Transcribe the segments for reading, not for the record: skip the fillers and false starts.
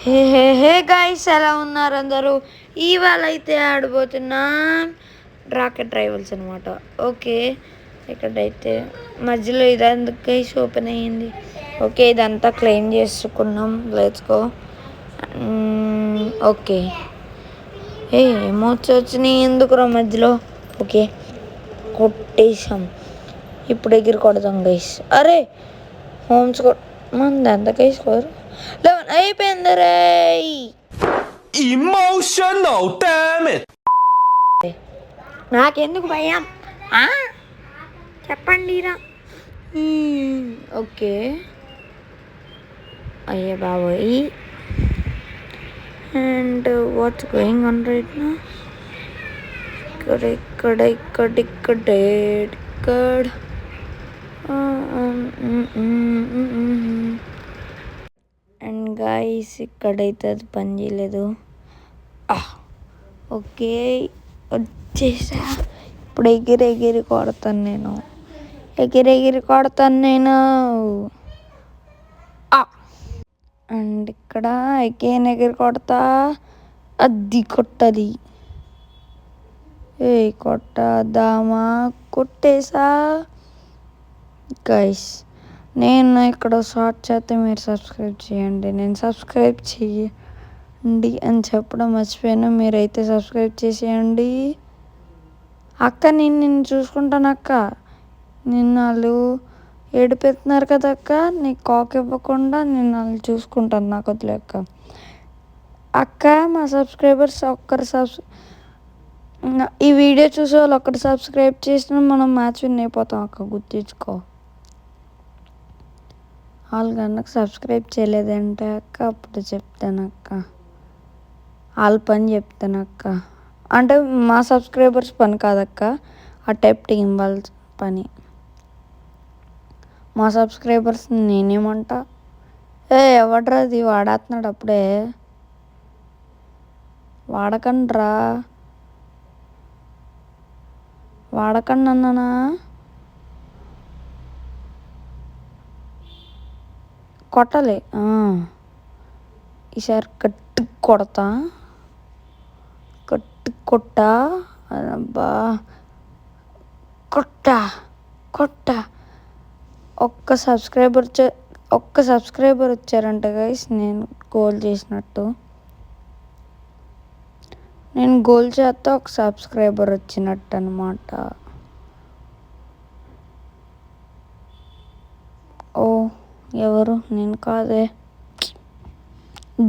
హే హే hey guys, ఎలా ఉన్నారు అందరూ? ఇవాళ అయితే ఆడబోతున్నాం రాకెట్ రైవల్స్ అనమాట. ఓకే, ఇక్కడైతే మధ్యలో ఇదంతా గైస్ ఓపెన్ అయ్యింది. ఓకే, ఇదంతా క్లెయిమ్ చేసుకున్నాం. Let's go. ఓకే, ఏమొచ్చి వచ్చినాయి ఎందుకురా మధ్యలో? ఓకే, కొట్టేసాం. ఇప్పుడు ఎగిరి కొడదాం గైస్. అరే హోమ్స్ మంది ఎంత గైస్ కోరు 11 అయిపోయింది రే. Emotional damn it. నాకెందుకు భయం? చెప్పండి రా. ఓకే, అయ్యే బాబోయ్. And what's going on right నా? ఇక్కడ అండ్ గైస్ ఇక్కడైతే అది పని చేయలేదు. ఓకే, వచ్చేసా. ఇప్పుడు ఎగిరి కొడతాను నేను. ఎగిరి కొడతాను నేను. అండ్ ఇక్కడ ఎగిరి కొడతా. అది కొట్టది. కొట్టదామా? కొట్టేసా గైస్. నేను ఇక్కడ షార్ట్ చేస్తే మీరు సబ్స్క్రైబ్ చేయండి. నేను సబ్స్క్రైబ్ చేయండి అని చెప్పడం మర్చిపోయాను. మీరైతే సబ్స్క్రైబ్ చేసేయండి. అక్క నిన్ను చూసుకుంటాను అక్క. నిన్న వాళ్ళు ఏడిపెడుతున్నారు కదా అక్క. నీకు కాక్ ఇవ్వకుండా నేను వాళ్ళు చూసుకుంటాను. నాకు వదిలేక్క అక్క. మా సబ్స్క్రైబర్స్ ఈ వీడియో చూసే వాళ్ళు ఒక్కటి సబ్స్క్రైబ్ చేసినా మనం మ్యాచ్ విన్ అయిపోతాం అక్క, గుర్తించుకో. వాళ్ళు కనుక సబ్స్క్రైబ్ చేయలేదంటే అక్క అప్పుడు చెప్తాను అక్క. వాళ్ళ పని చెప్తాను అక్క. అంటే మా సబ్స్క్రైబర్స్ పని కాదక్క, ఆ టైప్ టీం వాళ్ళ పని. మా సబ్స్క్రైబర్స్ నేనేమంటా? ఎవడ్రా అది వాడేస్తున్నాడు అప్పుడే? వాడకండ్రా, వాడకండి అన్నానా? కొట్టాలి. ఈసారి గట్టి కొడతా. కొట్టా. అబ్బా, కొట్ట. ఒక్క సబ్స్క్రైబర్ వచ్చారంట గైస్. నేను గోల్ చేసినట్టు. నేను గోల్ చేస్తే ఒక సబ్స్క్రైబర్ వచ్చినట్టు అనమాట. ఓ ఎవరు? నేను కాదే.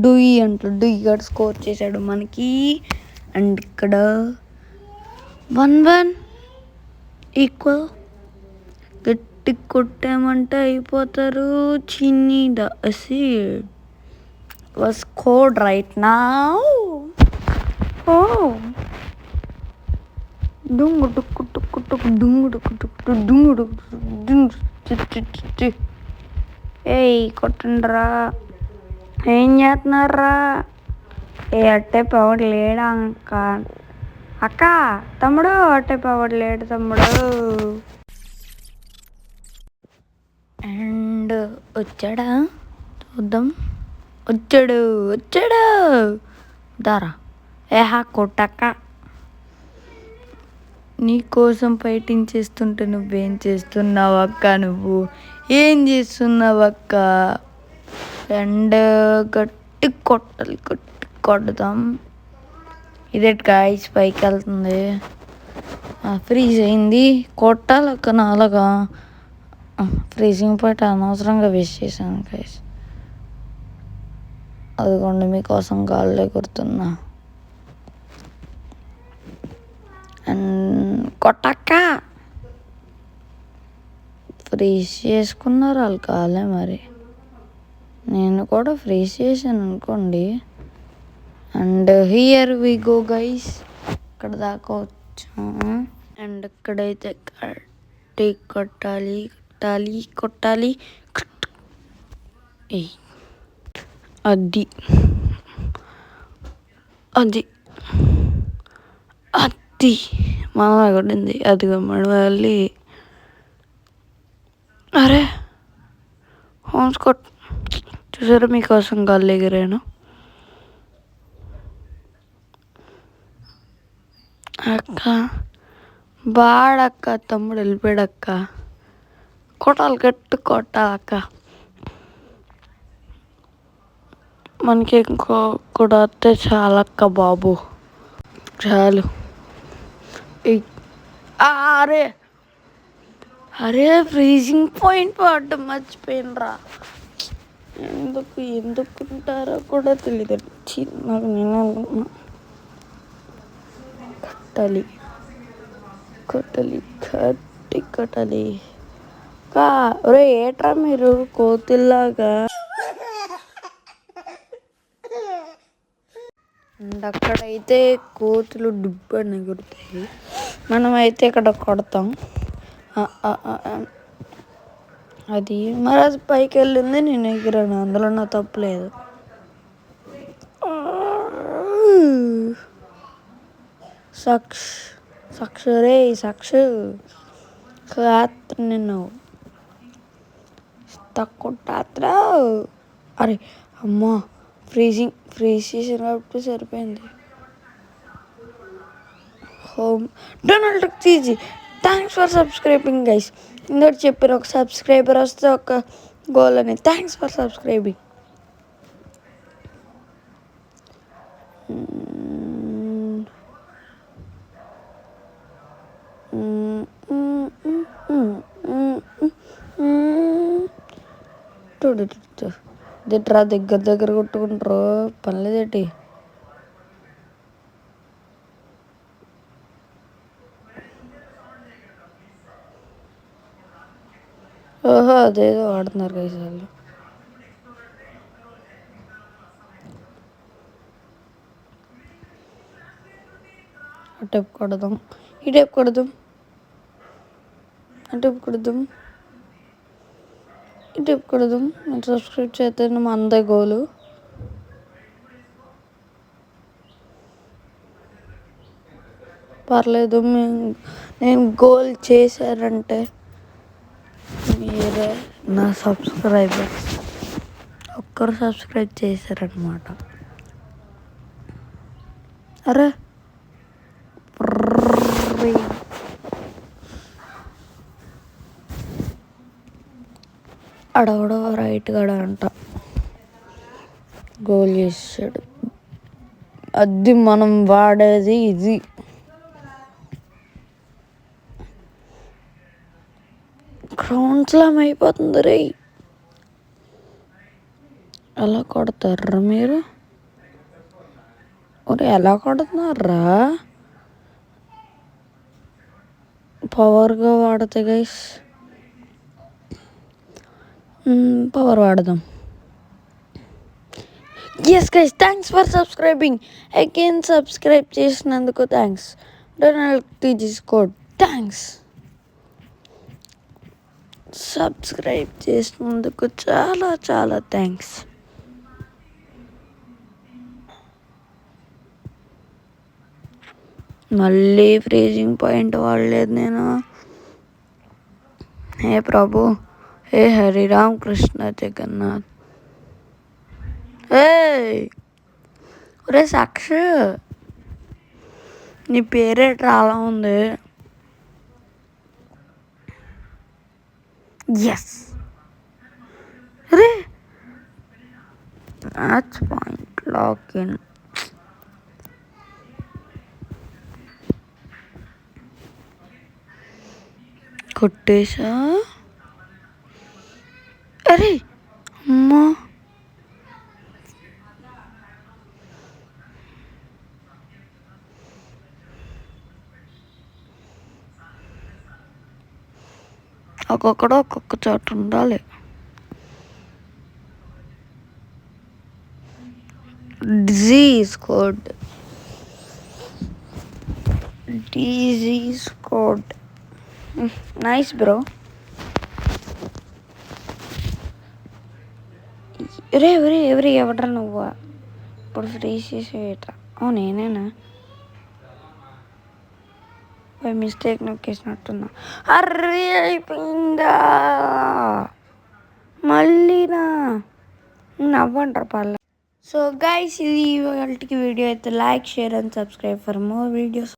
డూయి గారు స్కోర్ చేశాడు మనకి. అండ్ ఇక్కడ 1-1 ఈక్వల్. గట్టి కొట్టామంటే అయిపోతారు. చిన్ని ద అసీడ్ was scored right now. డుంగు డుక్కు డుక్కు డుక్కు డుంగు డుక్కు డుక్కు డుంగు డుక్కు డుంగు. కొట్టండిరా. ఏం చేస్తున్నారా? అట్టే పవర్ లేడా అక్క? తమ్ముడు అట్టే పవర్ లేడు తమ్ముడు. అండ్ వచ్చాడా? చూద్దాం. వచ్చాడు. దారా కొట్టక్క. నీకోసం ఫైటింగ్ చేస్తుంటే నువ్వేం చేస్తున్నావు అక్క? నువ్వు ఏం చేస్తున్నావు అక్క? అండ్ గట్టి కొట్టాలి. గట్టి కొడదాం. ఇదే గాయ్స్ పైకి వెళ్తుంది. ఫ్రీజ్ అయింది. కొట్టాలక్క నాలుగా. ఫ్రీజింగ్ పాయింట్ అనవసరంగా వేస్ట్ చేశాను గాయ్స్. అదిగోండి మీకోసం గాల్లో కొడుతున్నా. అండ్ కొట్టక్క. ఫ్రీజ్ చేసుకున్నారు వాళ్ళు కాలే మరి. నేను కూడా ఫ్రీజ్ చేశాను అనుకోండి. And here we go guys. ఇక్కడ దాకా వచ్చాము. అండ్ ఇక్కడైతే కొట్టాలి. అది మన కొట్టింది. అదిగో మళ్ళీ. అరే హోమ్స్ చూసారా మీకోసం గాల్లో ఎగిరాను. అక్క బాడక్క తమ్ముడు వెళ్ళిపోయాడక్క. కొట్టాలి, గట్టి కొట్టాలక్క. మనకి ఇంకొకడు వస్తే చాలక్క బాబు, చాలు. అరే అరే ఫ్రీజింగ్ పాయింట్ పడ్డం మర్చిపోయినరా. ఎందుకుంటారో కూడా తెలియదు. నాకు నేను అనుకున్నా కొట్టాలి కొట్టాలి. ఒరే ఏట్రా మీరు కోతుల్లాగా. అక్కడైతే కోతులు డుబ్బని ఎగురుతాయి, మనమైతే ఇక్కడ కొడతాం. అది మరి అది పైకి వెళ్ళింది, నేను ఎగిరాను, అందులో నా తప్పులేదు. నిన్ను తక్కువ. అరే అమ్మా, ఫ్రీజ్ చేసిన కాబట్టి సరిపోయింది. Home Donald TG, thanks for subscribing guys. ఇంకోటి చెప్పారు, ఒక సబ్స్క్రైబర్ వస్తే ఒక గోల్ అని. Thanks for subscribing. దిట్రా దగ్గర కొట్టుకుంటారు, పనిలేదేటి. ఓహో అదేదో ఆడుతున్నారు గైస్ వాళ్ళు. అటెప్ కొడదాం, ఇటెప్ కొడదాం, అటెప్ కొడదాం, ఇటెప్ కొడదాం. నేను సబ్స్క్రైబ్ చేస్తే అందే గోలు. పర్లేదు, నేను గోల్ చేశారంటే మీరే నా సబ్స్క్రైబర్. ఒక్కరు సబ్స్క్రైబ్ చేశారనమాట. అరే అడవడో రైట్ గడ అంట గోల్ చేసాడు. అది మనం వాడేది ఇది. గ్రౌండ్స్లామ్ అయిపోతుంది రే. ఎలా కొడతారా మీరు? ఒరే ఎలా కొడుతున్నారా? పవర్గా వాడితే గైస్, పవర్ వాడదాం. Yes guys, thanks for subscribing. Again subscribe చేసినందుకు thanks. Donald TG's code thanks. Subscribe చేసినందుకు చాలా చాలా థ్యాంక్స్. మళ్ళీ ఫ్రీజింగ్ పాయింట్ వాడలేదు నేను. హే ప్రభు, హే హరిరామ్ కృష్ణ జగన్నాథ్. ఒరే సాక్ష, నీ పేరే చాలా ఉంది. ఎస్ రే, మ్యాచ్ పాయింట్ లాగిన్. కొట్టేసా. అరే అమ్మా, ఒక్కొక్కడు ఒక్కొక్క చోట ఉండాలి. Disease code nice bro. ఎవడ్రా నువ్వు? ఇప్పుడు ఫ్రీజ్ చేసేటా? నేనేనా? By mistake నొక్కేసినట్టున్నా. అర్రే అయిపోయిందా మళ్ళీనా? నవ్వంటారు పర్లేదు. సో గైస్, ఇది వాళ్ళకి వీడియో అయితే like, share and subscribe for more videos.